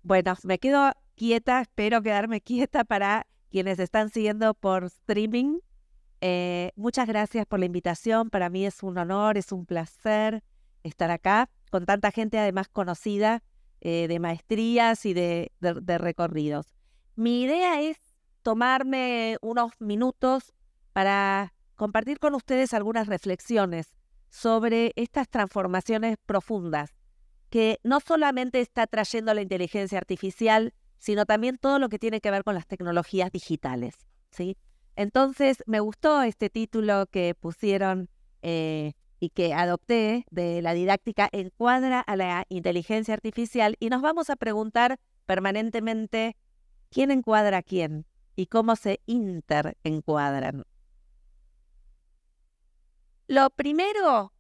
Bueno, me quedo quieta, espero quedarme quieta para quienes están siguiendo por streaming. Muchas gracias por la invitación. Para mí es un honor, es un placer estar acá con tanta gente además conocida de maestrías y de recorridos. Mi idea es tomarme unos minutos para compartir con ustedes algunas reflexiones sobre estas transformaciones profundas que no solamente está trayendo la inteligencia artificial, sino también todo lo que tiene que ver con las tecnologías digitales, ¿sí? Entonces, me gustó este título que pusieron y que adopté de la didáctica encuadra a la inteligencia artificial, y nos vamos a preguntar permanentemente quién encuadra a quién y cómo se interencuadran. Lo primero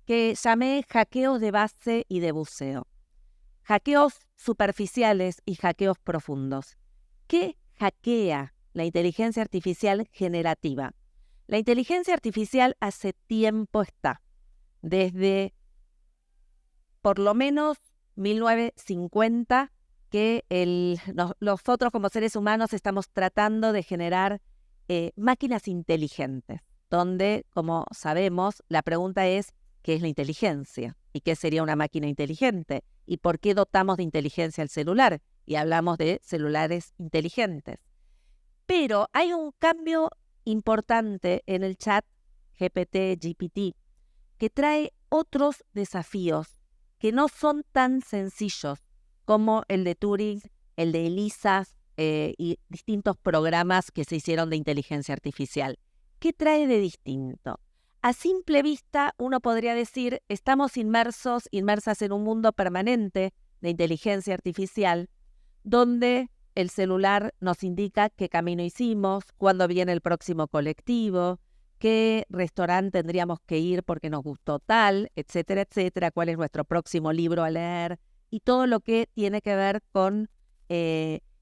que llamé hackeos de base y de buceo. Hackeos superficiales y hackeos profundos. ¿Qué hackea la inteligencia artificial generativa? La inteligencia artificial hace tiempo está, desde por lo menos 1950, que nosotros como seres humanos estamos tratando de generar máquinas inteligentes, donde, como sabemos, la pregunta es, ¿qué es la inteligencia? ¿Y qué sería una máquina inteligente? ¿Y por qué dotamos de inteligencia al celular? Y hablamos de celulares inteligentes. Pero hay un cambio importante en el chat GPT, que trae otros desafíos que no son tan sencillos como el de Turing, el de ELIZA y distintos programas que se hicieron de inteligencia artificial. ¿Qué trae de distinto? A simple vista, uno podría decir, estamos inmersas en un mundo permanente de inteligencia artificial, donde el celular nos indica qué camino hicimos, cuándo viene el próximo colectivo, qué restaurante tendríamos que ir porque nos gustó tal, etcétera, etcétera, cuál es nuestro próximo libro a leer, y todo lo que tiene que ver con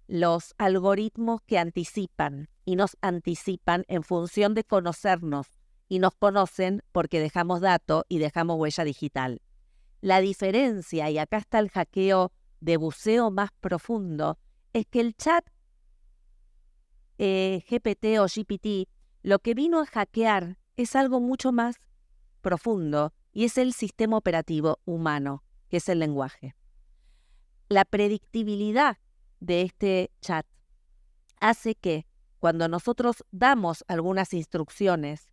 los algoritmos que anticipan, y nos anticipan en función de conocernos, y nos conocen porque dejamos dato y dejamos huella digital. La diferencia, y acá está el hackeo de buceo más profundo, es que el chat GPT o GPT lo que vino a hackear es algo mucho más profundo, y es el sistema operativo humano, que es el lenguaje. La predictibilidad de este chat hace que cuando nosotros damos algunas instrucciones,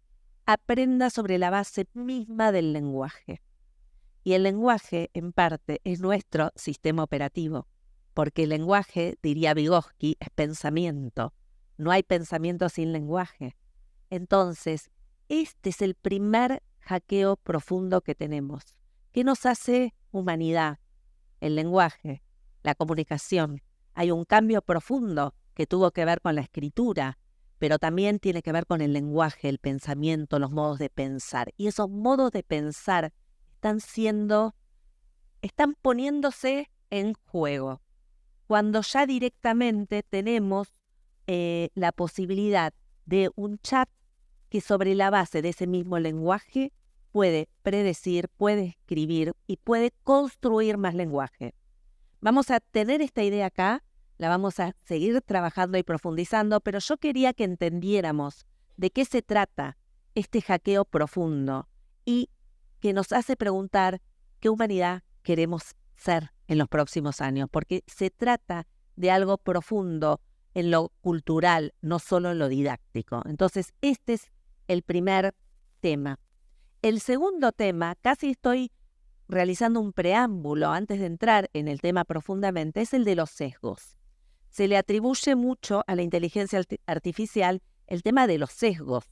aprenda sobre la base misma del lenguaje. Y el lenguaje, en parte, es nuestro sistema operativo, porque el lenguaje, diría Vygotsky, es pensamiento. No hay pensamiento sin lenguaje. Entonces, este es el primer hackeo profundo que tenemos. ¿Qué nos hace humanidad? El lenguaje, la comunicación. Hay un cambio profundo que tuvo que ver con la escritura, pero también tiene que ver con el lenguaje, el pensamiento, los modos de pensar. Y esos modos de pensar están poniéndose en juego, cuando ya directamente tenemos la posibilidad de un chat que sobre la base de ese mismo lenguaje puede predecir, puede escribir y puede construir más lenguaje. Vamos a tener esta idea acá, la vamos a seguir trabajando y profundizando, pero yo quería que entendiéramos de qué se trata este hackeo profundo y que nos hace preguntar qué humanidad queremos ser en los próximos años, porque se trata de algo profundo en lo cultural, no solo en lo didáctico. Entonces, este es el primer tema. El segundo tema, casi estoy realizando un preámbulo antes de entrar en el tema profundamente, es el de los sesgos. Se le atribuye mucho a la inteligencia artificial el tema de los sesgos.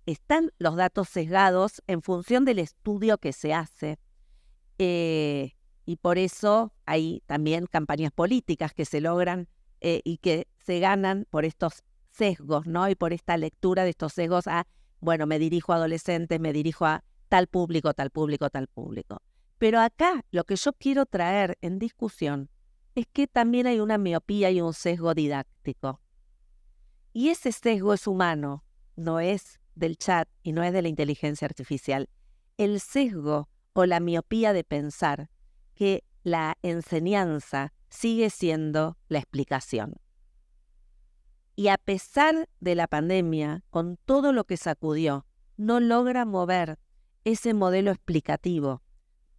Están los datos sesgados en función del estudio que se hace. Y por eso hay también campañas políticas que se logran y que se ganan por estos sesgos, ¿no? Y por esta lectura de estos sesgos bueno, me dirijo a adolescentes, me dirijo a tal público, tal público, tal público. Pero acá lo que yo quiero traer en discusión es que también hay una miopía y un sesgo didáctico. Y ese sesgo es humano, no es del chat y no es de la inteligencia artificial. El sesgo o la miopía de pensar que la enseñanza sigue siendo la explicación. Y a pesar de la pandemia, con todo lo que sacudió, no logra mover ese modelo explicativo,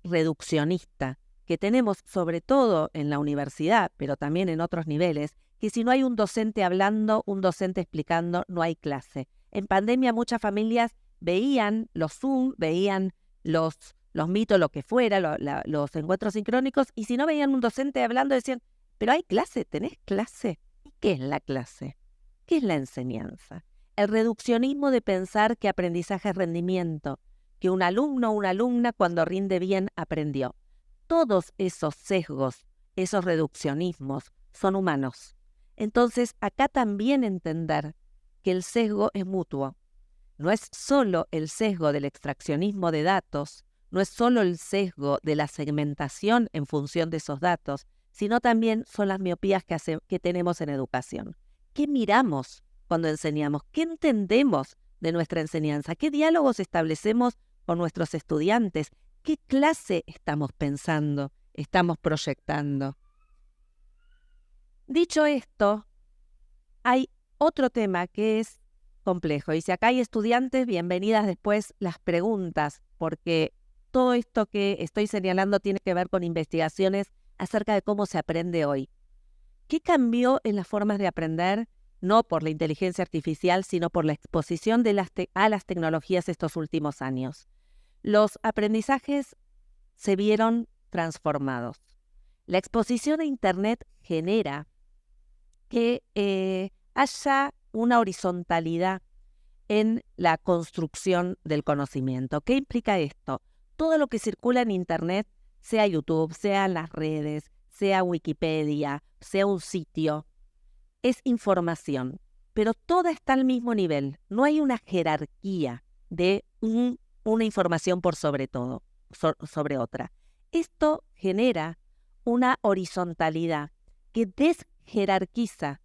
reduccionista, que tenemos sobre todo en la universidad, pero también en otros niveles, que si no hay un docente hablando, un docente explicando, no hay clase. En pandemia muchas familias veían los Zoom, veían los mitos, lo que fuera, los encuentros sincrónicos, y si no veían un docente hablando, decían, pero hay clase, ¿tenés clase? ¿Y qué es la clase? ¿Qué es la enseñanza? El reduccionismo de pensar que aprendizaje es rendimiento, que un alumno o una alumna cuando rinde bien aprendió. Todos esos sesgos, esos reduccionismos, son humanos. Entonces, acá también entender que el sesgo es mutuo. No es solo el sesgo del extraccionismo de datos, no es solo el sesgo de la segmentación en función de esos datos, sino también son las miopías que tenemos en educación. ¿Qué miramos cuando enseñamos? ¿Qué entendemos de nuestra enseñanza? ¿Qué diálogos establecemos con nuestros estudiantes? ¿Qué clase estamos pensando, estamos proyectando? Dicho esto, hay otro tema que es complejo. Y si acá hay estudiantes, bienvenidas después las preguntas, porque todo esto que estoy señalando tiene que ver con investigaciones acerca de cómo se aprende hoy. ¿Qué cambió en las formas de aprender? No por la inteligencia artificial, sino por la exposición a las tecnologías estos últimos años. Los aprendizajes se vieron transformados. La exposición a Internet genera que haya una horizontalidad en la construcción del conocimiento. ¿Qué implica esto? Todo lo que circula en Internet, sea YouTube, sea las redes, sea Wikipedia, sea un sitio, es información, pero toda está al mismo nivel. No hay una jerarquía de una información por sobre sobre otra. Esto genera una horizontalidad que desjerarquiza,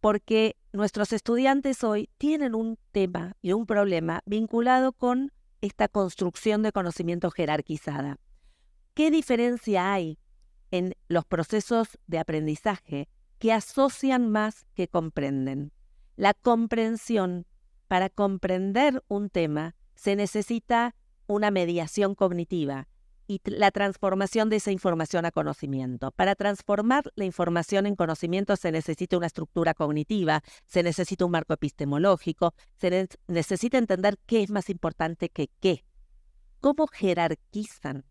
porque nuestros estudiantes hoy tienen un tema y un problema vinculado con esta construcción de conocimiento jerarquizada. ¿Qué diferencia hay en los procesos de aprendizaje que asocian más que comprenden? La comprensión, para comprender un tema, se necesita una mediación cognitiva y la transformación de esa información a conocimiento. Para transformar la información en conocimiento se necesita una estructura cognitiva, se necesita un marco epistemológico, se necesita entender qué es más importante que qué. ¿Cómo jerarquizan?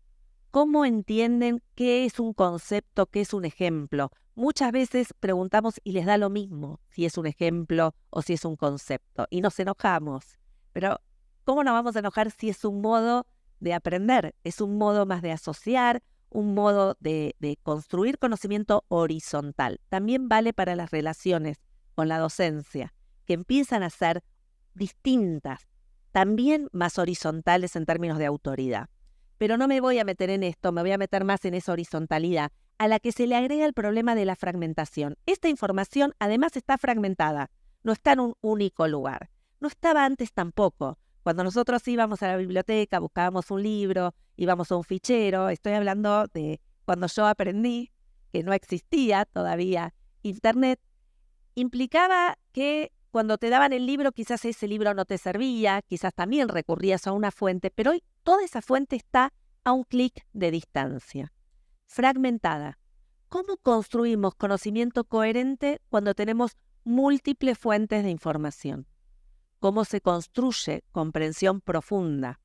¿Cómo entienden qué es un concepto, qué es un ejemplo? Muchas veces preguntamos y les da lo mismo si es un ejemplo o si es un concepto, y nos enojamos. Pero, ¿cómo nos vamos a enojar si es un modo de aprender? Es un modo más de asociar, un modo de construir conocimiento horizontal. También vale para las relaciones con la docencia, que empiezan a ser distintas, también más horizontales en términos de autoridad. Pero no me voy a meter en esto, me voy a meter más en esa horizontalidad, a la que se le agrega el problema de la fragmentación. Esta información además está fragmentada, no está en un único lugar. No estaba antes tampoco. Cuando nosotros íbamos a la biblioteca, buscábamos un libro, íbamos a un fichero, estoy hablando de cuando yo aprendí, que no existía todavía Internet, implicaba que cuando te daban el libro, quizás ese libro no te servía, quizás también recurrías a una fuente, pero hoy toda esa fuente está a un clic de distancia. Fragmentada. ¿Cómo construimos conocimiento coherente cuando tenemos múltiples fuentes de información? ¿Cómo se construye comprensión profunda?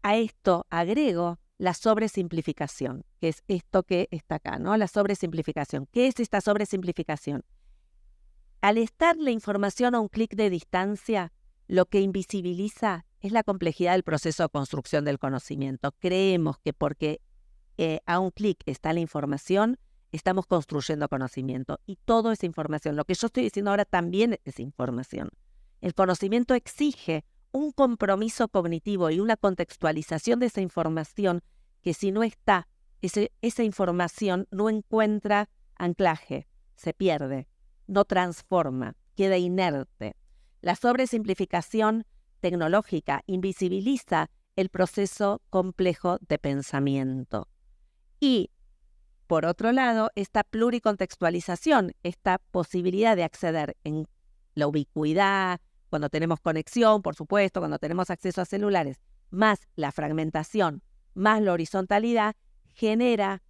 A esto agrego la sobresimplificación, que es esto que está acá, ¿no? La sobresimplificación. ¿Qué es esta sobresimplificación? Al estar la información a un clic de distancia, lo que invisibiliza es la complejidad del proceso de construcción del conocimiento. Creemos que porque a un clic está la información, estamos construyendo conocimiento. Y todo es información. Lo que yo estoy diciendo ahora también es información. El conocimiento exige un compromiso cognitivo y una contextualización de esa información que si no está, esa información no encuentra anclaje, se pierde, no transforma, queda inerte. La sobresimplificación tecnológica invisibiliza el proceso complejo de pensamiento. Y, por otro lado, esta pluricontextualización, esta posibilidad de acceder en la ubicuidad, cuando tenemos conexión, por supuesto, cuando tenemos acceso a celulares, más la fragmentación, más la horizontalidad, genera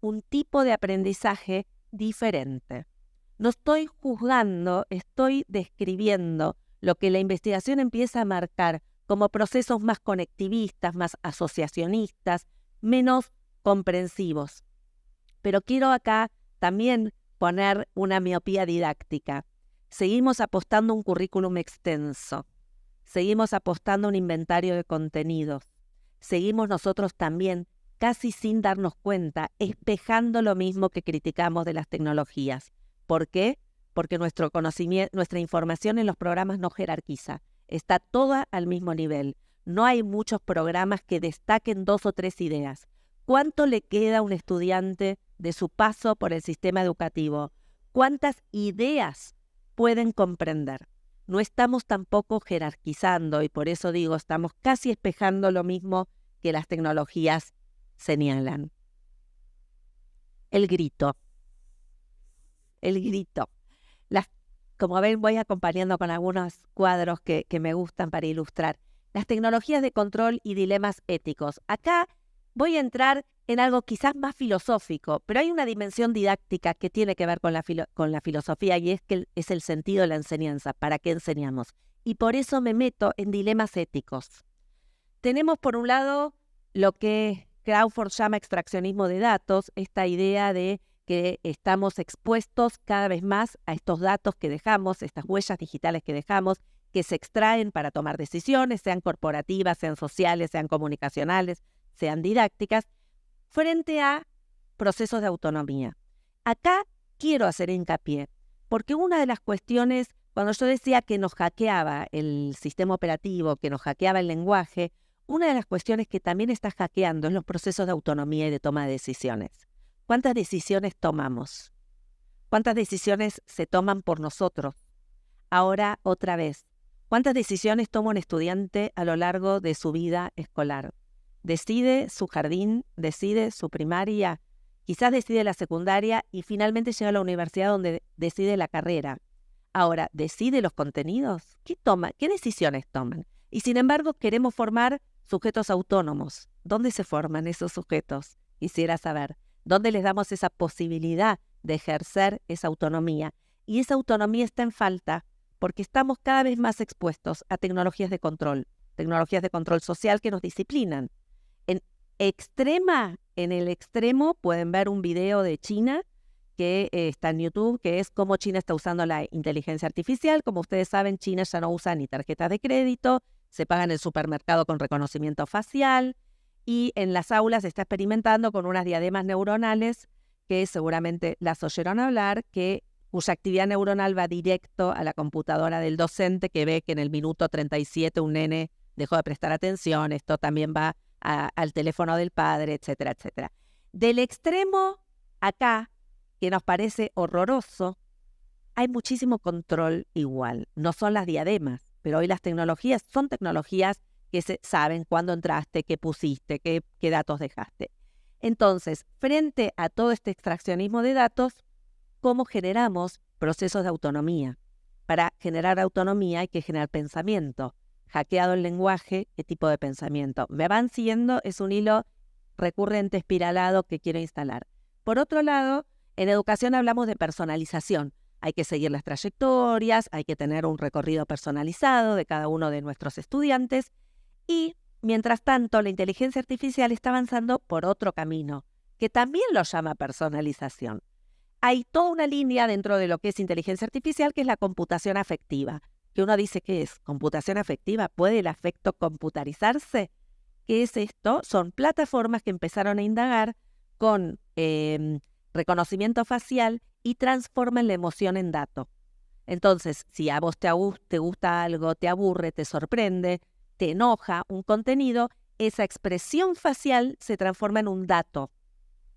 un tipo de aprendizaje diferente. No estoy juzgando, estoy describiendo lo que la investigación empieza a marcar como procesos más conectivistas, más asociacionistas, menos comprensivos. Pero quiero acá también poner una miopía didáctica. Seguimos apostando a un currículum extenso, seguimos apostando a un inventario de contenidos, seguimos nosotros también, casi sin darnos cuenta, espejando lo mismo que criticamos de las tecnologías. ¿Por qué? Porque nuestro conocimiento, nuestra información en los programas no jerarquiza, está toda al mismo nivel. No hay muchos programas que destaquen 2 o 3 ideas. ¿Cuánto le queda a un estudiante de su paso por el sistema educativo? ¿Cuántas ideas pueden comprender? No estamos tampoco jerarquizando y por eso digo, estamos casi espejando lo mismo que las tecnologías señalan. El grito. Como ven, voy acompañando con algunos cuadros que me gustan para ilustrar. Las tecnologías de control y dilemas éticos. Acá voy a entrar en algo quizás más filosófico, pero hay una dimensión didáctica que tiene que ver con la filosofía y es que es el sentido de la enseñanza, ¿para qué enseñamos? Y por eso me meto en dilemas éticos. Tenemos por un lado lo que Crawford llama extraccionismo de datos, esta idea de que estamos expuestos cada vez más a estos datos que dejamos, estas huellas digitales que dejamos, que se extraen para tomar decisiones, sean corporativas, sean sociales, sean comunicacionales, sean didácticas, frente a procesos de autonomía. Acá quiero hacer hincapié, porque una de las cuestiones, cuando yo decía que nos hackeaba el sistema operativo, que nos hackeaba el lenguaje, una de las cuestiones que también está hackeando es los procesos de autonomía y de toma de decisiones. ¿Cuántas decisiones tomamos? ¿Cuántas decisiones se toman por nosotros? Ahora, otra vez, ¿cuántas decisiones toma un estudiante a lo largo de su vida escolar? Decide su jardín, decide su primaria, quizás decide la secundaria y finalmente llega a la universidad donde decide la carrera. Ahora, ¿decide los contenidos? ¿Qué decisiones toman? Y sin embargo, queremos formar sujetos autónomos. ¿Dónde se forman esos sujetos? Quisiera saber. ¿Dónde les damos esa posibilidad de ejercer esa autonomía? Y esa autonomía está en falta porque estamos cada vez más expuestos a tecnologías de control social que nos disciplinan. En el extremo pueden ver un video de China que está en YouTube, que es cómo China está usando la inteligencia artificial. Como ustedes saben, China ya no usa ni tarjetas de crédito, se paga en el supermercado con reconocimiento facial y en las aulas se está experimentando con unas diademas neuronales que seguramente las oyeron hablar, cuya actividad neuronal va directo a la computadora del docente que ve que en el minuto 37 un nene dejó de prestar atención. Esto también va al teléfono del padre, etcétera, etcétera. Del extremo acá, que nos parece horroroso, hay muchísimo control igual. No son las diademas, pero hoy las tecnologías son tecnologías que saben cuándo entraste, qué pusiste, qué datos dejaste. Entonces, frente a todo este extraccionismo de datos, ¿cómo generamos procesos de autonomía? Para generar autonomía hay que generar pensamiento. Hackeado el lenguaje, ¿qué tipo de pensamiento? Me van siguiendo, es un hilo recurrente, espiralado que quiero instalar. Por otro lado, en educación hablamos de personalización. Hay que seguir las trayectorias, hay que tener un recorrido personalizado de cada uno de nuestros estudiantes y, mientras tanto, la inteligencia artificial está avanzando por otro camino, que también lo llama personalización. Hay toda una línea dentro de lo que es inteligencia artificial, que es la computación afectiva. Que uno dice, ¿qué es? ¿Computación afectiva? ¿Puede el afecto computarizarse? ¿Qué es esto? Son plataformas que empezaron a indagar con reconocimiento facial y transforman la emoción en dato. Entonces, si a vos te gusta algo, te aburre, te sorprende, te enoja un contenido, esa expresión facial se transforma en un dato.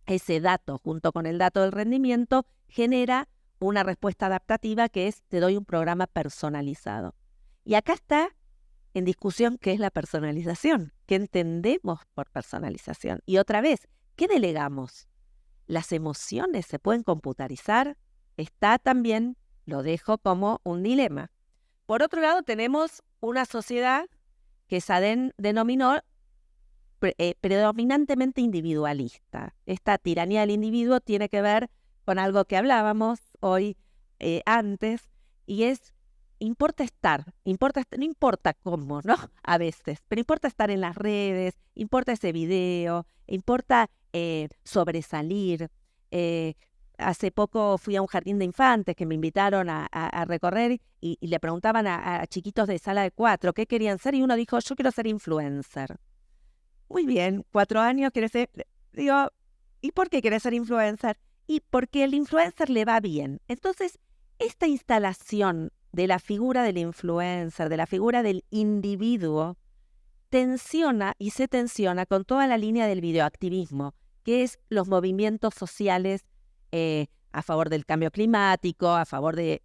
Ese dato, junto con el dato del rendimiento, genera una respuesta adaptativa que es, te doy un programa personalizado. Y acá está en discusión qué es la personalización, qué entendemos por personalización. Y otra vez, ¿Qué delegamos? ¿Las emociones se pueden computarizar? Está también, lo dejo como un dilema. Por otro lado, tenemos una sociedad que se denominó predominantemente individualista. Esta tiranía del individuo tiene que ver con algo que hablábamos hoy antes, y es, no importa cómo, ¿no? A veces, pero importa estar en las redes, importa ese video, importa sobresalir. Hace poco fui a un jardín de infantes que me invitaron a recorrer y le preguntaban a chiquitos de sala de 4 qué querían ser, y uno dijo, yo quiero ser influencer. Muy bien, 4 años quiere ser. Digo, ¿y por qué quiere ser influencer? Y porque el influencer le va bien. Entonces, esta instalación de la figura del influencer, de la figura del individuo, tensiona y se tensiona con toda la línea del videoactivismo, que es los movimientos sociales a favor del cambio climático, a favor de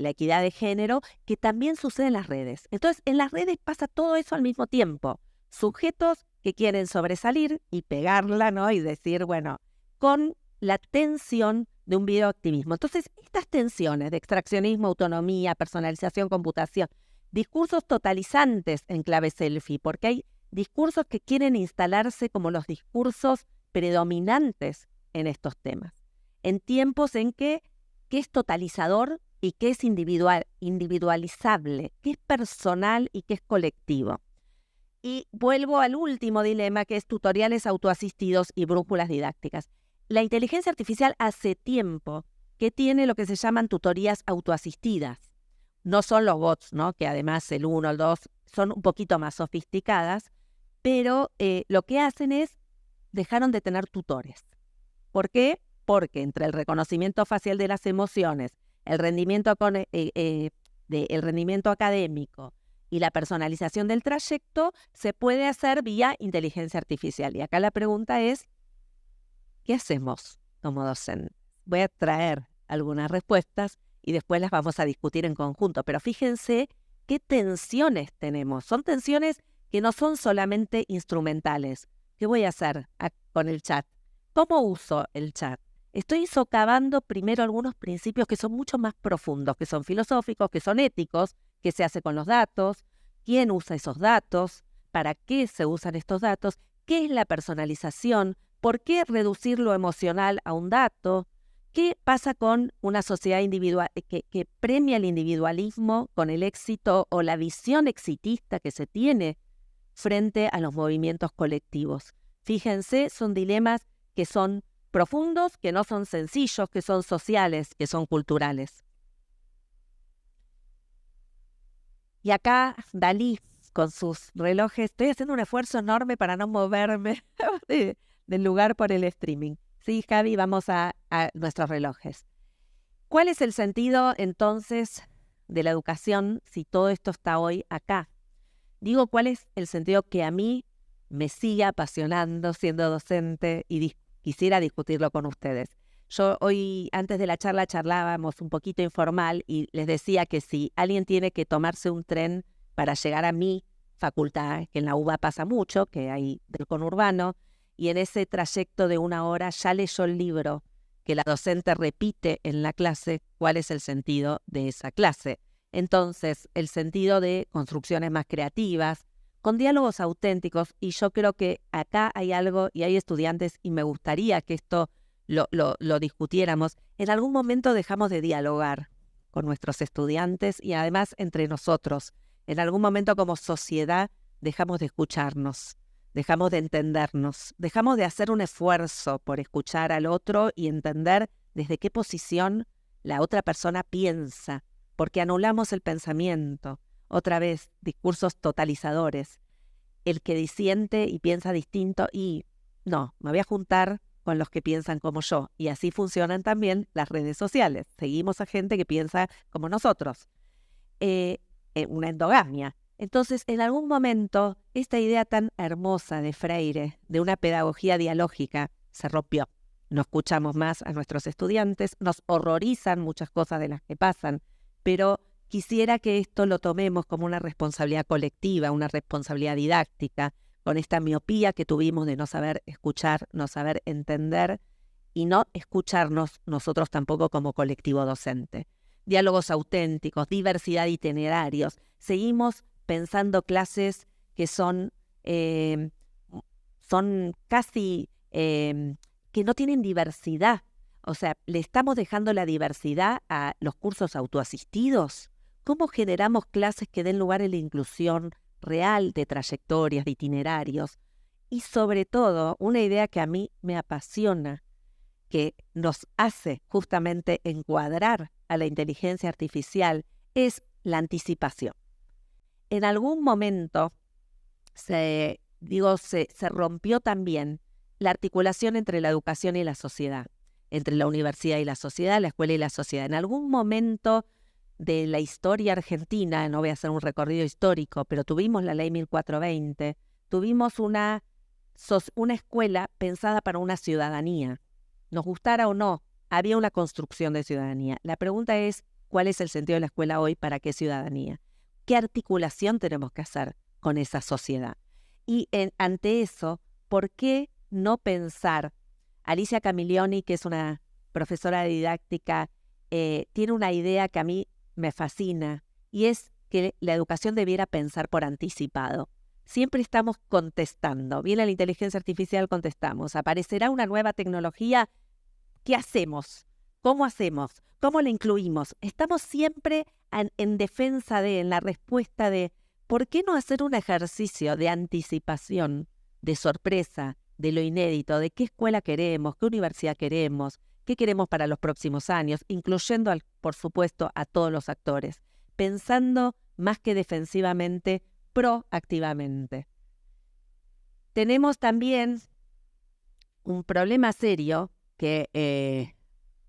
la equidad de género, que también sucede en las redes. Entonces, en las redes pasa todo eso al mismo tiempo. Sujetos que quieren sobresalir y pegarla, ¿no? Y decir, bueno, con la tensión de un videoactivismo. Entonces, estas tensiones de extraccionismo, autonomía, personalización, computación, discursos totalizantes en clave selfie, porque hay discursos que quieren instalarse como los discursos predominantes en estos temas, en tiempos en que qué es totalizador y qué es individualizable, qué es personal y qué es colectivo. Y vuelvo al último dilema, que es tutoriales autoasistidos y brújulas didácticas. La inteligencia artificial hace tiempo que tiene lo que se llaman tutorías autoasistidas. No son los bots, ¿no? Que además el 1, el 2 son un poquito más sofisticadas, pero lo que hacen es, dejaron de tener tutores. ¿Por qué? Porque entre el reconocimiento facial de las emociones, el rendimiento académico y la personalización del trayecto, se puede hacer vía inteligencia artificial. Y acá la pregunta es, ¿qué hacemos como docentes? Voy a traer algunas respuestas y después las vamos a discutir en conjunto. Pero fíjense qué tensiones tenemos. Son tensiones que no son solamente instrumentales. ¿Qué voy a hacer con el chat? ¿Cómo uso el chat? Estoy socavando primero algunos principios que son mucho más profundos, que son filosóficos, que son éticos, qué se hace con los datos, quién usa esos datos, para qué se usan estos datos, qué es la personalización, por qué reducir lo emocional a un dato, qué pasa con una sociedad individual que premia el individualismo con el éxito o la visión exitista que se tiene frente a los movimientos colectivos. Fíjense, son dilemas que son profundos, que no son sencillos, que son sociales, que son culturales. Y acá Dalí, con sus relojes, estoy haciendo un esfuerzo enorme para no moverme del lugar por el streaming. Sí, Javi, vamos a nuestros relojes. ¿Cuál es el sentido entonces de la educación si todo esto está hoy acá? Digo, ¿cuál es el sentido que a mí me sigue apasionando siendo docente y quisiera discutirlo con ustedes? Yo hoy, antes de la charla, charlábamos un poquito informal y les decía que si alguien tiene que tomarse un tren para llegar a mi facultad, que en la UBA pasa mucho, que hay del conurbano, y en ese trayecto de 1 hora ya leyó el libro que la docente repite en la clase, ¿cuál es el sentido de esa clase? Entonces, el sentido de construcciones más creativas, con diálogos auténticos, y yo creo que acá hay algo, y hay estudiantes, y me gustaría que esto lo discutiéramos. En algún momento dejamos de dialogar con nuestros estudiantes y además entre nosotros. En algún momento como sociedad dejamos de escucharnos, dejamos de entendernos, dejamos de hacer un esfuerzo por escuchar al otro y entender desde qué posición la otra persona piensa, porque anulamos el pensamiento. Otra vez, discursos totalizadores. El que disiente y piensa distinto y no, me voy a juntar con los que piensan como yo. Y así funcionan también las redes sociales. Seguimos a gente que piensa como nosotros. Una endogamia. Entonces, en algún momento, esta idea tan hermosa de Freire, de una pedagogía dialógica, se rompió. No escuchamos más a nuestros estudiantes, nos horrorizan muchas cosas de las que pasan, pero quisiera que esto lo tomemos como una responsabilidad colectiva, una responsabilidad didáctica, con esta miopía que tuvimos de no saber escuchar, no saber entender y no escucharnos nosotros tampoco como colectivo docente. Diálogos auténticos, diversidad de itinerarios. Seguimos pensando clases que son casi que no tienen diversidad. O sea, ¿le estamos dejando la diversidad a los cursos autoasistidos? ¿Cómo generamos clases que den lugar a la inclusión real de trayectorias, de itinerarios? Y sobre todo, una idea que a mí me apasiona, que nos hace justamente encuadrar a la inteligencia artificial, es la anticipación. En algún momento se rompió también la articulación entre la educación y la sociedad, entre la universidad y la sociedad, la escuela y la sociedad. En algún momento de la historia argentina, no voy a hacer un recorrido histórico, pero tuvimos la ley 1420, tuvimos una escuela pensada para una ciudadanía. Nos gustara o no, había una construcción de ciudadanía. La pregunta es, ¿cuál es el sentido de la escuela hoy? ¿Para qué ciudadanía? ¿Qué articulación tenemos que hacer con esa sociedad? Y ante eso, ¿por qué no pensar? Alicia Camillioni, que es una profesora de didáctica, tiene una idea que a mí me fascina, y es que la educación debiera pensar por anticipado. Siempre estamos contestando. Viene la inteligencia artificial, contestamos. Aparecerá una nueva tecnología. ¿Qué hacemos? ¿Cómo hacemos? ¿Cómo la incluimos? Estamos siempre en defensa en la respuesta de ¿por qué no hacer un ejercicio de anticipación, de sorpresa, de lo inédito, de qué escuela queremos, qué universidad queremos, qué queremos para los próximos años, incluyendo, por supuesto, a todos los actores, pensando más que defensivamente, proactivamente? Tenemos también un problema serio que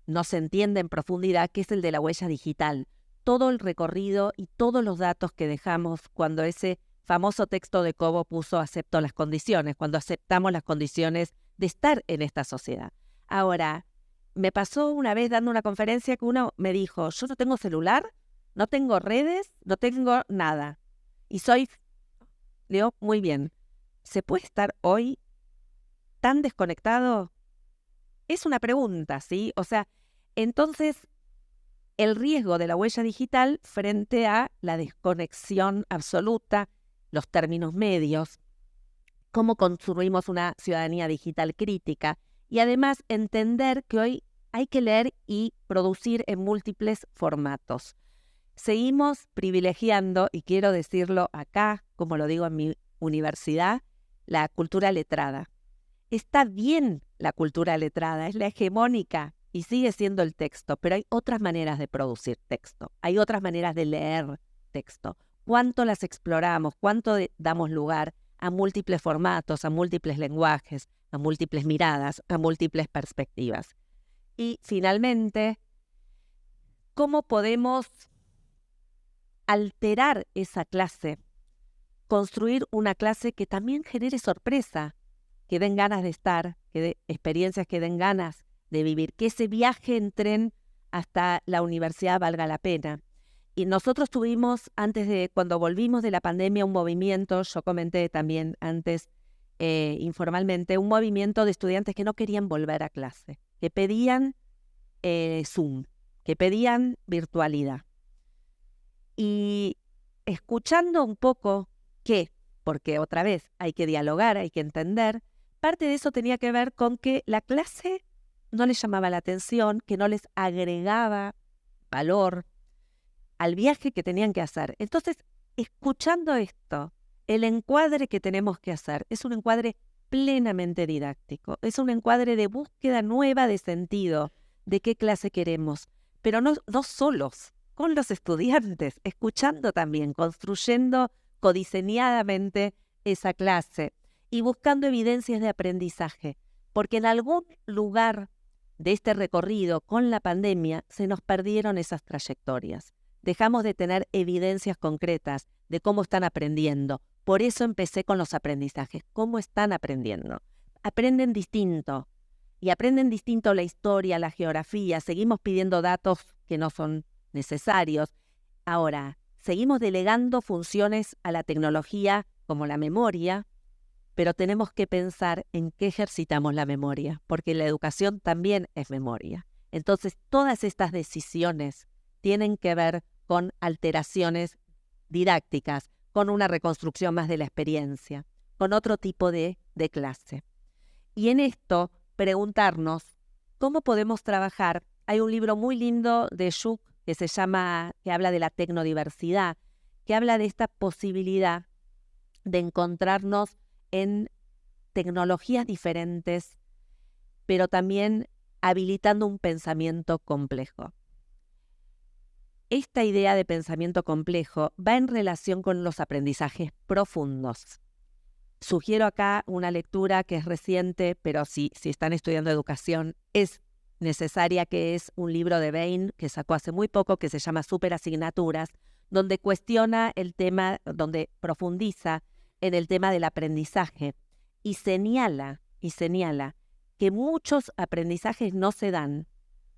no se entiende en profundidad, que es el de la huella digital. Todo el recorrido y todos los datos que dejamos cuando ese famoso texto de Cobo puso acepto las condiciones, cuando aceptamos las condiciones de estar en esta sociedad. Ahora, me pasó una vez dando una conferencia que uno me dijo, yo no tengo celular, no tengo redes, no tengo nada. Y digo, muy bien, ¿se puede estar hoy tan desconectado? Es una pregunta, ¿sí? O sea, entonces, el riesgo de la huella digital frente a la desconexión absoluta, los términos medios, cómo construimos una ciudadanía digital crítica y además entender que hoy hay que leer y producir en múltiples formatos. Seguimos privilegiando, y quiero decirlo acá, como lo digo en mi universidad, la cultura letrada. Está bien la cultura letrada, es la hegemónica y sigue siendo el texto, pero hay otras maneras de producir texto, hay otras maneras de leer texto. ¿Cuánto las exploramos? ¿Cuánto damos lugar a múltiples formatos, a múltiples lenguajes, a múltiples miradas, a múltiples perspectivas? Y finalmente, ¿cómo podemos alterar esa clase? Construir una clase que también genere sorpresa, que den ganas de estar, que dé experiencias que den ganas de vivir, que ese viaje en tren hasta la universidad valga la pena. Y nosotros tuvimos, cuando volvimos de la pandemia, un movimiento, yo comenté también antes informalmente, un movimiento de estudiantes que no querían volver a clase, que pedían Zoom, que pedían virtualidad. Y escuchando un poco porque otra vez hay que dialogar, hay que entender, parte de eso tenía que ver con que la clase no les llamaba la atención, que no les agregaba valor al viaje que tenían que hacer. Entonces, escuchando esto, el encuadre que tenemos que hacer es un encuadre plenamente didáctico, es un encuadre de búsqueda nueva de sentido, de qué clase queremos, pero no solos, con los estudiantes, escuchando también, construyendo codiseñadamente esa clase y buscando evidencias de aprendizaje, porque en algún lugar de este recorrido con la pandemia se nos perdieron esas trayectorias. Dejamos de tener evidencias concretas de cómo están aprendiendo. Por eso empecé con los aprendizajes. ¿Cómo están aprendiendo? Aprenden distinto. Y aprenden distinto la historia, la geografía. Seguimos pidiendo datos que no son necesarios. Ahora, seguimos delegando funciones a la tecnología como la memoria pero tenemos que pensar en qué ejercitamos la memoria, porque la educación también es memoria. Entonces, todas estas decisiones tienen que ver con alteraciones didácticas, con una reconstrucción más de la experiencia, con otro tipo de clase. Y en esto, preguntarnos cómo podemos trabajar. Hay un libro muy lindo de Schuch que habla de la tecnodiversidad, que habla de esta posibilidad de encontrarnos en tecnologías diferentes, pero también habilitando un pensamiento complejo. Esta idea de pensamiento complejo va en relación con los aprendizajes profundos. Sugiero acá una lectura que es reciente, pero si están estudiando educación, es necesaria, que es un libro de Bain que sacó hace muy poco, que se llama Superasignaturas, donde cuestiona el tema, donde profundiza en el tema del aprendizaje y señala que muchos aprendizajes no se dan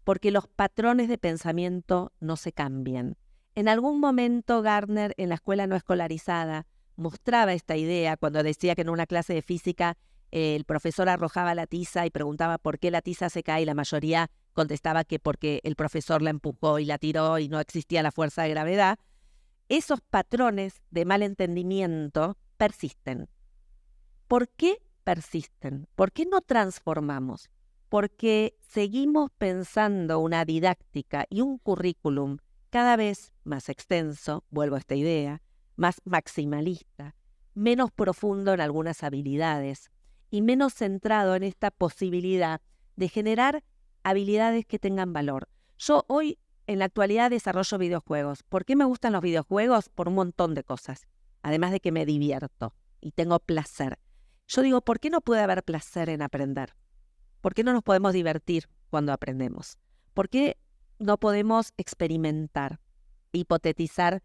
porque los patrones de pensamiento no se cambian. En algún momento Gardner, en la escuela no escolarizada, mostraba esta idea cuando decía que en una clase de física el profesor arrojaba la tiza y preguntaba por qué la tiza se cae y la mayoría contestaba que porque el profesor la empujó y la tiró y no existía la fuerza de gravedad. Esos patrones de malentendimiento persisten. ¿Por qué persisten? ¿Por qué no transformamos? Porque seguimos pensando una didáctica y un currículum cada vez más extenso, vuelvo a esta idea, más maximalista, menos profundo en algunas habilidades y menos centrado en esta posibilidad de generar habilidades que tengan valor. Yo hoy, en la actualidad, desarrollo videojuegos. ¿Por qué me gustan los videojuegos? Por un montón de cosas, además de que me divierto y tengo placer. Yo digo, ¿por qué no puede haber placer en aprender? ¿Por qué no nos podemos divertir cuando aprendemos? ¿Por qué no podemos experimentar, hipotetizar,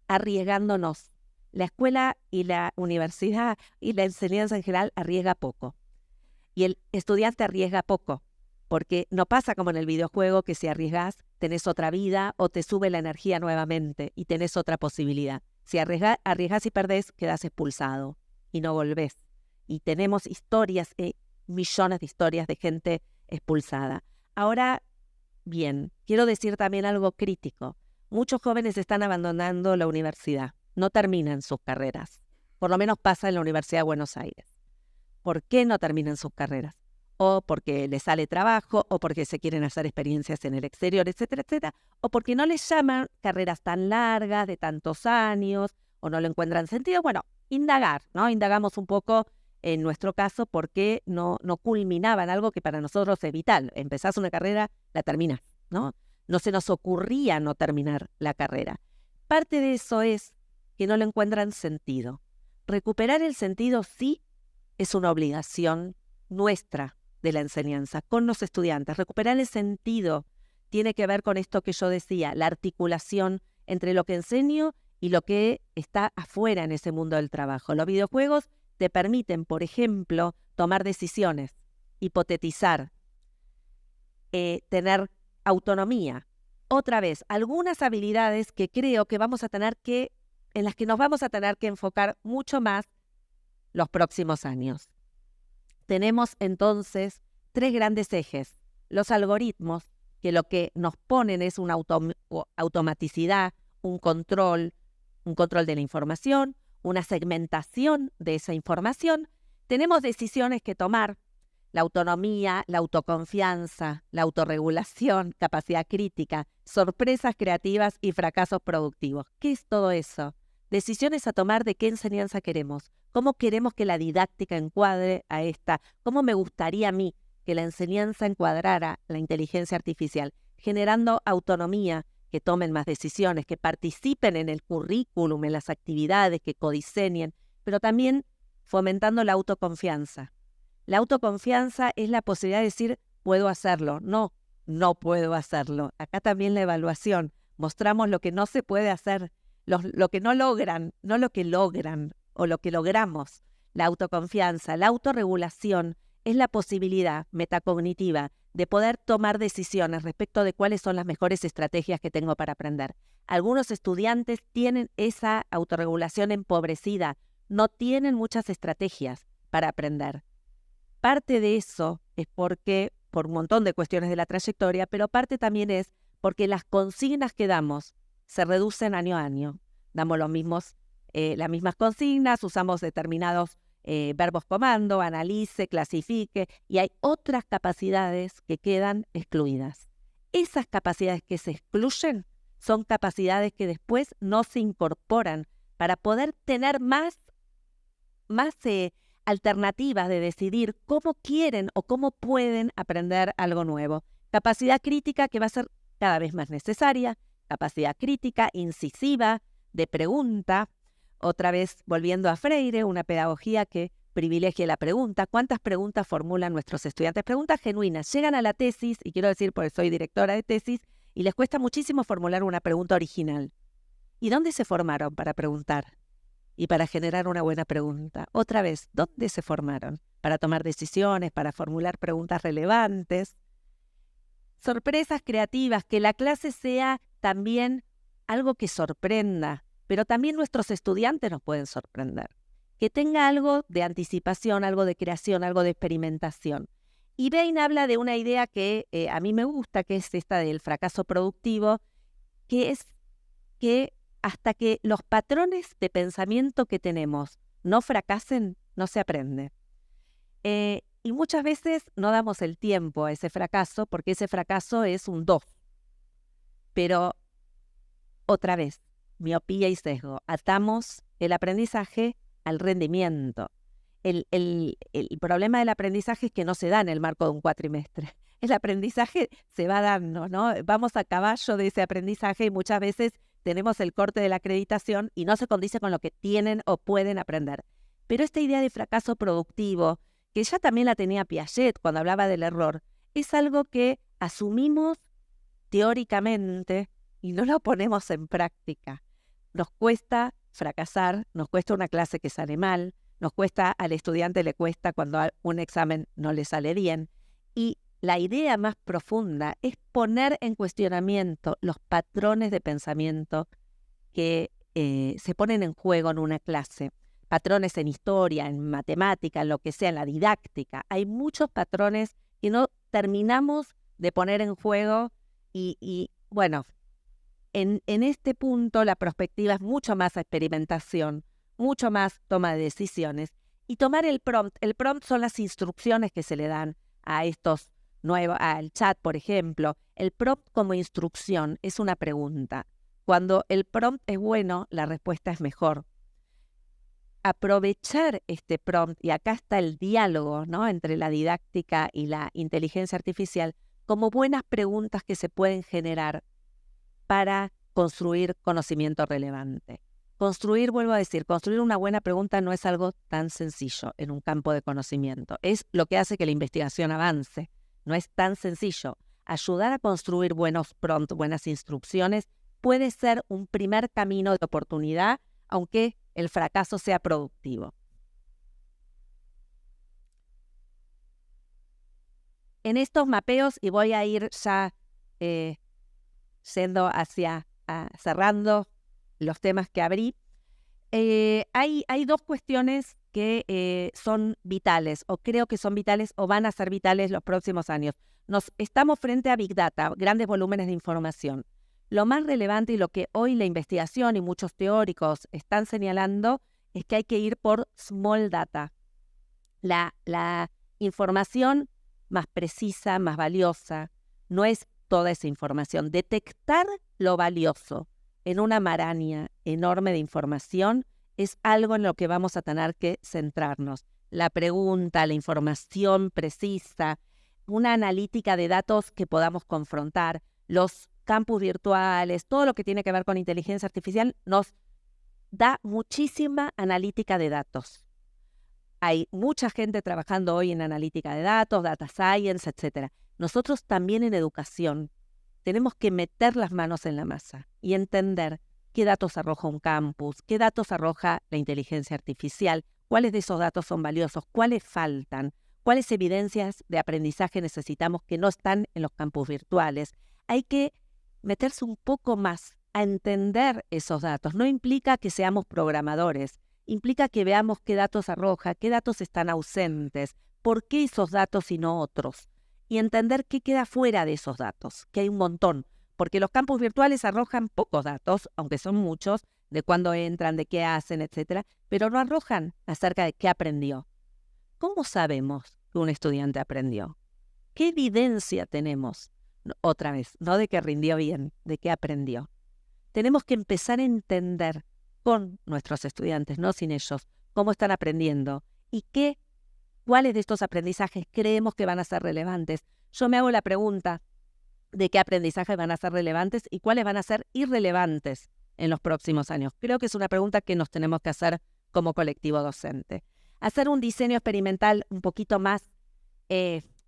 arriesgándonos? La escuela y la universidad y la enseñanza en general arriesga poco. Y el estudiante arriesga poco, porque no pasa como en el videojuego que si arriesgas tenés otra vida o te sube la energía nuevamente y tenés otra posibilidad. Si arriesgas y perdés, quedás expulsado y no volvés. Y tenemos historias, millones de historias de gente expulsada. Ahora, bien, quiero decir también algo crítico. Muchos jóvenes están abandonando la universidad, no terminan sus carreras. Por lo menos pasa en la Universidad de Buenos Aires. ¿Por qué no terminan sus carreras? O porque les sale trabajo, o porque se quieren hacer experiencias en el exterior, etcétera, etcétera. O porque no les llaman carreras tan largas, de tantos años, o no le encuentran sentido. Bueno, indagar, ¿no? Indagamos un poco, en nuestro caso, por qué no culminaban algo que para nosotros es vital. Empezás una carrera, la terminás, ¿no? No se nos ocurría no terminar la carrera. Parte de eso es que no le encuentran sentido. Recuperar el sentido sí es una obligación nuestra de la enseñanza con los estudiantes. Recuperar el sentido tiene que ver con esto que yo decía, la articulación entre lo que enseño y lo que está afuera en ese mundo del trabajo. Los videojuegos te permiten, por ejemplo, tomar decisiones, hipotetizar, tener autonomía. Otra vez, algunas habilidades que creo que en las que nos vamos a tener que enfocar mucho más los próximos años. Tenemos entonces 3 grandes ejes. Los algoritmos, que lo que nos ponen es una automaticidad, un control de la información, una segmentación de esa información. Tenemos decisiones que tomar, la autonomía, la autoconfianza, la autorregulación, capacidad crítica, sorpresas creativas y fracasos productivos. ¿Qué es todo eso? Decisiones a tomar de qué enseñanza queremos, cómo queremos que la didáctica encuadre a esta, cómo me gustaría a mí que la enseñanza encuadrara la inteligencia artificial, generando autonomía, que tomen más decisiones, que participen en el currículum, en las actividades, que codiseñen, pero también fomentando la autoconfianza. La autoconfianza es la posibilidad de decir, puedo hacerlo, no puedo hacerlo. Acá también la evaluación, mostramos lo que no se puede hacer, lo que no logran, no lo que logran o lo que logramos. La autoconfianza, la autorregulación es la posibilidad metacognitiva de poder tomar decisiones respecto de cuáles son las mejores estrategias que tengo para aprender. Algunos estudiantes tienen esa autorregulación empobrecida, no tienen muchas estrategias, para aprender. Parte de eso es porque, por un montón de cuestiones de la trayectoria, pero parte también es porque las consignas que damos se reducen año a año. Damos las mismas consignas, usamos determinados verbos comando, analice, clasifique, y hay otras capacidades que quedan excluidas. Esas capacidades que se excluyen son capacidades que después no se incorporan para poder tener más alternativas de decidir cómo quieren o cómo pueden aprender algo nuevo. Capacidad crítica que va a ser cada vez más necesaria, capacidad crítica, incisiva, de pregunta. Otra vez, volviendo a Freire, una pedagogía que privilegie la pregunta. ¿Cuántas preguntas formulan nuestros estudiantes? Preguntas genuinas. Llegan a la tesis, y quiero decir porque soy directora de tesis, y les cuesta muchísimo formular una pregunta original. ¿Y dónde se formaron para preguntar? Y para generar una buena pregunta. Otra vez, ¿dónde se formaron? Para tomar decisiones, para formular preguntas relevantes. Sorpresas creativas, que la clase sea también algo que sorprenda, pero también nuestros estudiantes nos pueden sorprender. Que tenga algo de anticipación, algo de creación, algo de experimentación. Y Bain habla de una idea que a mí me gusta, que es esta del fracaso productivo, que es que hasta que los patrones de pensamiento que tenemos no fracasen, no se aprende. Y muchas veces no damos el tiempo a ese fracaso porque ese fracaso es un 2. Pero, otra vez, miopía y sesgo. Atamos el aprendizaje al rendimiento. El problema del aprendizaje es que no se da en el marco de un cuatrimestre. El aprendizaje se va dando, ¿no? Vamos a caballo de ese aprendizaje y muchas veces tenemos el corte de la acreditación y no se condice con lo que tienen o pueden aprender. Pero esta idea de fracaso productivo, que ya también la tenía Piaget cuando hablaba del error, es algo que asumimos teóricamente y no lo ponemos en práctica. Nos cuesta fracasar, nos cuesta una clase que sale mal, al estudiante le cuesta cuando un examen no le sale bien. Y la idea más profunda es poner en cuestionamiento los patrones de pensamiento que se ponen en juego en una clase. Patrones en historia, en matemática, en lo que sea, en la didáctica. Hay muchos patrones que no terminamos de poner en juego y bueno, en este punto la perspectiva es mucho más experimentación, mucho más toma de decisiones y tomar el prompt. El prompt son las instrucciones que se le dan a estos al chat, por ejemplo. El prompt como instrucción es una pregunta. Cuando el prompt es bueno, la respuesta es mejor. Aprovechar este prompt, y acá está el diálogo, ¿no?, entre la didáctica y la inteligencia artificial, como buenas preguntas que se pueden generar para construir conocimiento relevante. Vuelvo a decir, construir una buena pregunta no es algo tan sencillo en un campo de conocimiento. Es lo que hace que la investigación avance. No es tan sencillo. Ayudar a construir buenos prompts, buenas instrucciones, puede ser un primer camino de oportunidad, aunque el fracaso sea productivo. En estos mapeos, y voy a ir ya yendo cerrando los temas que abrí, hay dos cuestiones que son vitales, o creo que son vitales, o van a ser vitales los próximos años. Estamos frente a Big Data, grandes volúmenes de información. Lo más relevante y lo que hoy la investigación y muchos teóricos están señalando es que hay que ir por small data. La información más precisa, más valiosa, no es toda esa información. Detectar lo valioso en una maraña enorme de información es algo en lo que vamos a tener que centrarnos. La pregunta, la información precisa, una analítica de datos que podamos confrontar, los campus virtuales, todo lo que tiene que ver con inteligencia artificial nos da muchísima analítica de datos. Hay mucha gente trabajando hoy en analítica de datos, data science, etc. Nosotros también en educación tenemos que meter las manos en la masa y entender qué datos arroja un campus, qué datos arroja la inteligencia artificial, cuáles de esos datos son valiosos, cuáles faltan, cuáles evidencias de aprendizaje necesitamos que no están en los campus virtuales. Hay que meterse un poco más a entender esos datos. No implica que seamos programadores, implica que veamos qué datos arroja, qué datos están ausentes, por qué esos datos y no otros, y entender qué queda fuera de esos datos, que hay un montón, porque los campus virtuales arrojan pocos datos, aunque son muchos, de cuándo entran, de qué hacen, etcétera, pero no arrojan acerca de qué aprendió. ¿Cómo sabemos que un estudiante aprendió? ¿Qué evidencia tenemos? Otra vez, no de que rindió bien, de que aprendió. Tenemos que empezar a entender con nuestros estudiantes, no sin ellos, cómo están aprendiendo y cuáles de estos aprendizajes creemos que van a ser relevantes. Yo me hago la pregunta de qué aprendizajes van a ser relevantes y cuáles van a ser irrelevantes en los próximos años. Creo que es una pregunta que nos tenemos que hacer como colectivo docente. Hacer un diseño experimental un poquito más,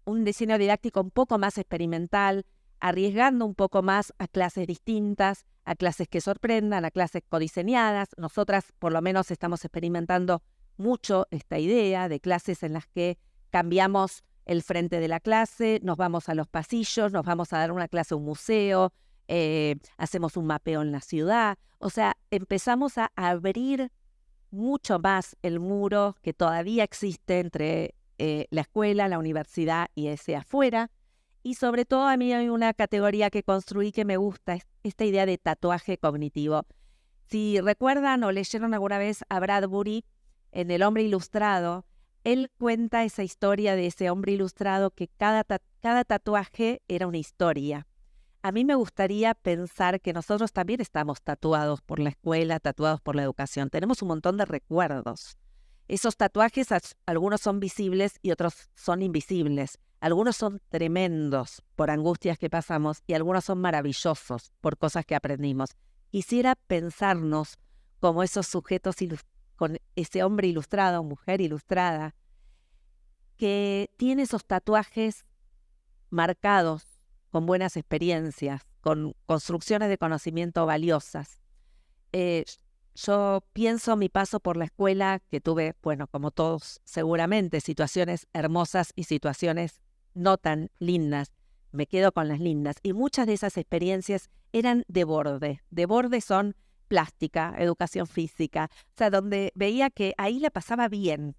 un diseño didáctico un poco más experimental, arriesgando un poco más a clases distintas, a clases que sorprendan, a clases codiseñadas. Nosotras por lo menos estamos experimentando mucho esta idea de clases en las que cambiamos el frente de la clase, nos vamos a los pasillos, nos vamos a dar una clase a un museo, hacemos un mapeo en la ciudad. O sea, empezamos a abrir mucho más el muro que todavía existe entre la escuela, la universidad y ese afuera. Y sobre todo a mí hay una categoría que construí que me gusta, es esta idea de tatuaje cognitivo. Si recuerdan o leyeron alguna vez a Bradbury en El hombre ilustrado, él cuenta esa historia de ese hombre ilustrado que cada tatuaje era una historia. A mí me gustaría pensar que nosotros también estamos tatuados por la escuela, tatuados por la educación. Tenemos un montón de recuerdos. Esos tatuajes, algunos son visibles y otros son invisibles. Algunos son tremendos por angustias que pasamos y algunos son maravillosos por cosas que aprendimos. Quisiera pensarnos como esos sujetos con ese hombre ilustrado, mujer ilustrada, que tiene esos tatuajes marcados con buenas experiencias, con construcciones de conocimiento valiosas. Yo pienso mi paso por la escuela, que tuve, bueno, como todos seguramente, situaciones hermosas y situaciones no tan lindas. Me quedo con las lindas. Y muchas de esas experiencias eran de borde. De borde son plástica, educación física, o sea, donde veía que ahí la pasaba bien.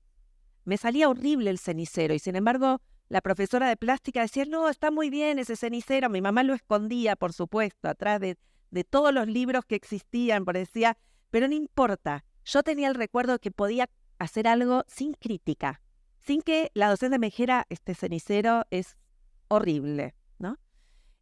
Me salía horrible el cenicero y sin embargo la profesora de plástica decía, no, está muy bien ese cenicero. Mi mamá lo escondía, por supuesto, atrás de todos los libros que existían, porque decía, pero no importa. Yo tenía el recuerdo de que podía hacer algo sin crítica, sin que la docente me dijera, este cenicero es horrible, ¿no?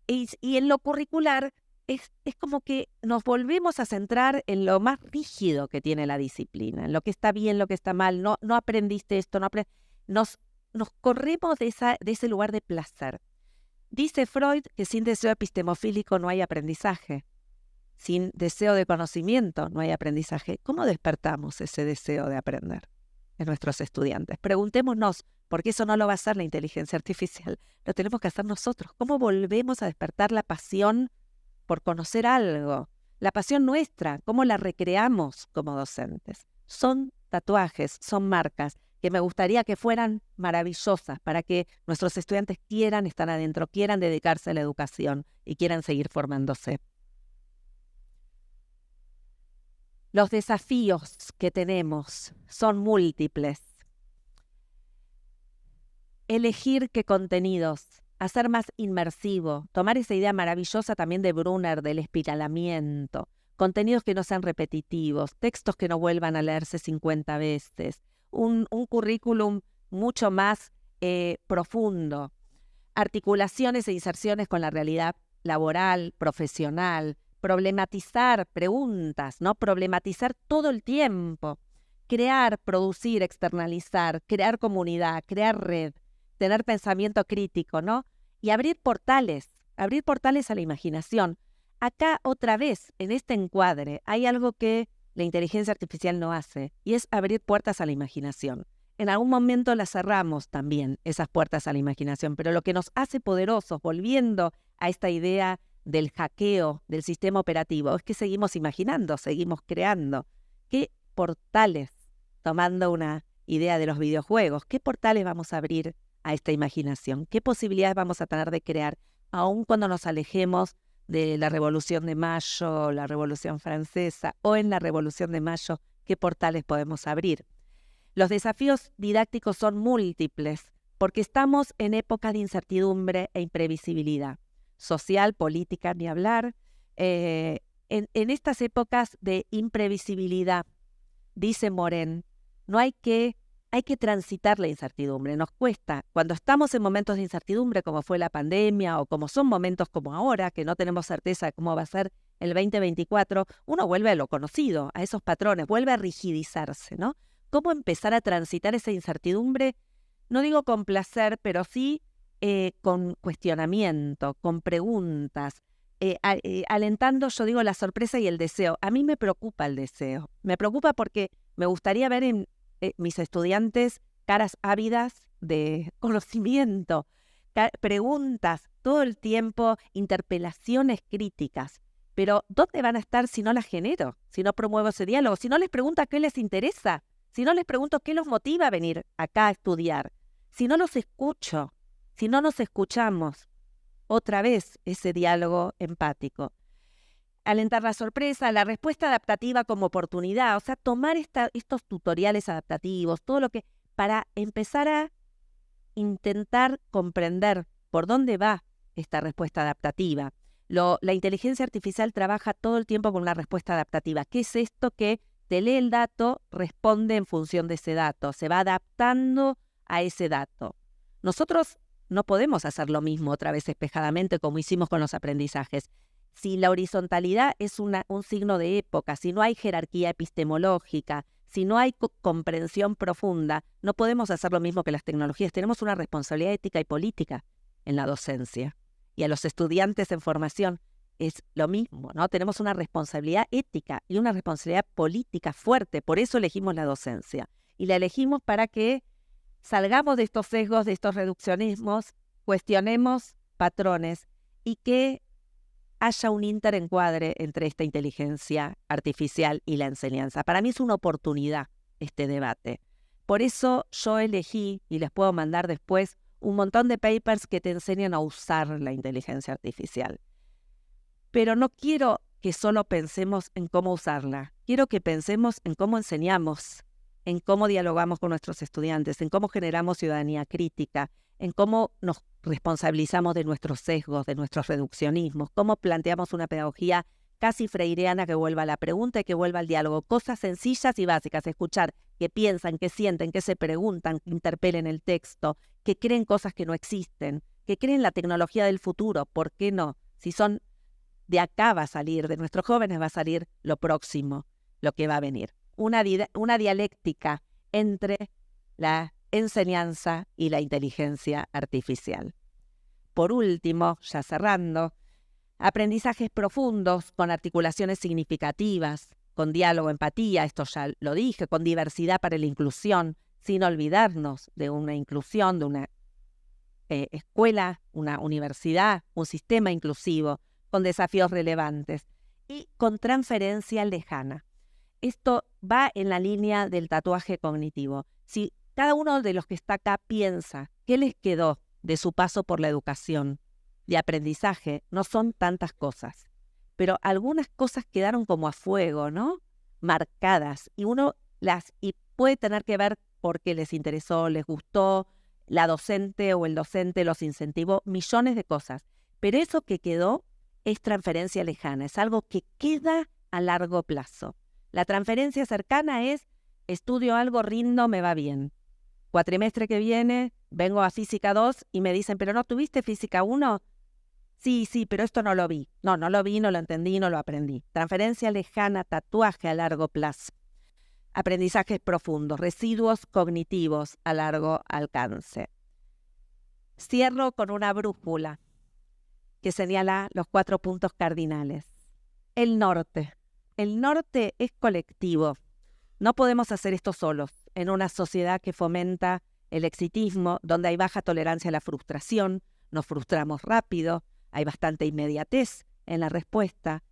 Y en lo curricular es como que nos volvemos a centrar en lo más rígido que tiene la disciplina, en lo que está bien, lo que está mal, no aprendiste esto, nos corremos de ese lugar de placer. Dice Freud que sin deseo epistemofílico no hay aprendizaje, sin deseo de conocimiento no hay aprendizaje. ¿Cómo despertamos ese deseo de aprender en nuestros estudiantes? Preguntémonos, porque eso no lo va a hacer la inteligencia artificial, lo tenemos que hacer nosotros. ¿Cómo volvemos a despertar la pasión por conocer algo? La pasión nuestra, ¿cómo la recreamos como docentes? Son tatuajes, son marcas que me gustaría que fueran maravillosas para que nuestros estudiantes quieran estar adentro, quieran dedicarse a la educación y quieran seguir formándose. Los desafíos que tenemos son múltiples. Elegir qué contenidos, hacer más inmersivo, tomar esa idea maravillosa también de Brunner del espiralamiento, contenidos que no sean repetitivos, textos que no vuelvan a leerse 50 veces, un currículum mucho más profundo, articulaciones e inserciones con la realidad laboral, profesional, problematizar preguntas, ¿no? Problematizar todo el tiempo, crear, producir, externalizar, crear comunidad, crear red, tener pensamiento crítico, ¿no? Y abrir portales a la imaginación. Acá otra vez, en este encuadre, hay algo que la inteligencia artificial no hace, y es abrir puertas a la imaginación. En algún momento las cerramos también, esas puertas a la imaginación, pero lo que nos hace poderosos, volviendo a esta idea del hackeo del sistema operativo, es que seguimos imaginando, seguimos creando. ¿Qué portales, tomando una idea de los videojuegos, qué portales vamos a abrir a esta imaginación? ¿Qué posibilidades vamos a tener de crear, aun cuando nos alejemos de la Revolución de Mayo, la Revolución Francesa, o en la Revolución de Mayo, qué portales podemos abrir. Los desafíos didácticos son múltiples porque estamos en épocas de incertidumbre e imprevisibilidad. Social, política, ni hablar. En estas épocas de imprevisibilidad, dice Moren, hay que transitar la incertidumbre. Nos cuesta, cuando estamos en momentos de incertidumbre, como fue la pandemia o como son momentos como ahora, que no tenemos certeza de cómo va a ser el 2024, uno vuelve a lo conocido, a esos patrones, vuelve a rigidizarse, ¿no? ¿Cómo empezar a transitar esa incertidumbre? No digo con placer, pero sí con cuestionamiento, con preguntas, alentando, yo digo, la sorpresa y el deseo. A mí me preocupa el deseo. Me preocupa porque me gustaría ver en mis estudiantes caras ávidas de conocimiento, preguntas todo el tiempo, interpelaciones críticas. Pero ¿dónde van a estar si no las genero? Si no promuevo ese diálogo, si no les pregunto qué les interesa, si no les pregunto qué los motiva a venir acá a estudiar, si no los escucho, si no nos escuchamos. Otra vez ese diálogo empático. Alentar la sorpresa, la respuesta adaptativa como oportunidad, o sea, tomar estos tutoriales adaptativos, todo lo que, para empezar a intentar comprender por dónde va esta respuesta adaptativa. La inteligencia artificial trabaja todo el tiempo con una respuesta adaptativa. ¿Qué es esto que te lee el dato, responde en función de ese dato, se va adaptando a ese dato? Nosotros no podemos hacer lo mismo otra vez espejadamente como hicimos con los aprendizajes. Si la horizontalidad es un signo de época, si no hay jerarquía epistemológica, si no hay comprensión profunda, no podemos hacer lo mismo que las tecnologías. Tenemos una responsabilidad ética y política en la docencia. Y a los estudiantes en formación es lo mismo, ¿no? Tenemos una responsabilidad ética y una responsabilidad política fuerte. Por eso elegimos la docencia. Y la elegimos para que salgamos de estos sesgos, de estos reduccionismos, cuestionemos patrones y que haya un interencuadre entre esta inteligencia artificial y la enseñanza. Para mí es una oportunidad este debate. Por eso yo elegí, y les puedo mandar después, un montón de papers que te enseñan a usar la inteligencia artificial. Pero no quiero que solo pensemos en cómo usarla. Quiero que pensemos en cómo enseñamos, en cómo dialogamos con nuestros estudiantes, en cómo generamos ciudadanía crítica, en cómo nos responsabilizamos de nuestros sesgos, de nuestros reduccionismos, cómo planteamos una pedagogía casi freireana que vuelva a la pregunta y que vuelva al diálogo. Cosas sencillas y básicas, escuchar, que piensan, que sienten, que se preguntan, que interpelen el texto, que creen cosas que no existen, que creen la tecnología del futuro. ¿Por qué no? Si son de acá va a salir, de nuestros jóvenes va a salir lo próximo, lo que va a venir. Una dialéctica entre la enseñanza y la inteligencia artificial. Por último, ya cerrando, aprendizajes profundos con articulaciones significativas, con diálogo, empatía, esto ya lo dije, con diversidad para la inclusión, sin olvidarnos de una inclusión, de una escuela, una universidad, un sistema inclusivo, con desafíos relevantes y con transferencia lejana. Esto va en la línea del tatuaje cognitivo. Si cada uno de los que está acá piensa qué les quedó de su paso por la educación, de aprendizaje, no son tantas cosas, pero algunas cosas quedaron como a fuego, ¿no? Marcadas, y puede tener que ver porque les interesó, les gustó, la docente o el docente los incentivó, millones de cosas. Pero eso que quedó es transferencia lejana, es algo que queda a largo plazo. La transferencia cercana es, estudio algo, rindo, me va bien. Cuatrimestre que viene, vengo a Física 2 y me dicen, ¿pero no tuviste Física 1? Sí, pero esto no lo vi. No lo vi, no lo entendí, no lo aprendí. Transferencia lejana, tatuaje a largo plazo. Aprendizajes profundos, residuos cognitivos a largo alcance. Cierro con una brújula que señala los 4 puntos cardinales. El norte. El norte es colectivo. No podemos hacer esto solos en una sociedad que fomenta el exitismo, donde hay baja tolerancia a la frustración, nos frustramos rápido, hay bastante inmediatez en la respuesta.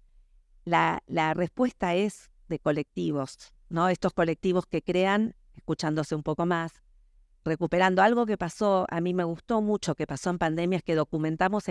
La respuesta es de colectivos, ¿no? Estos colectivos que crean, escuchándose un poco más, recuperando algo que pasó, a mí me gustó mucho que pasó en pandemia, es que documentamos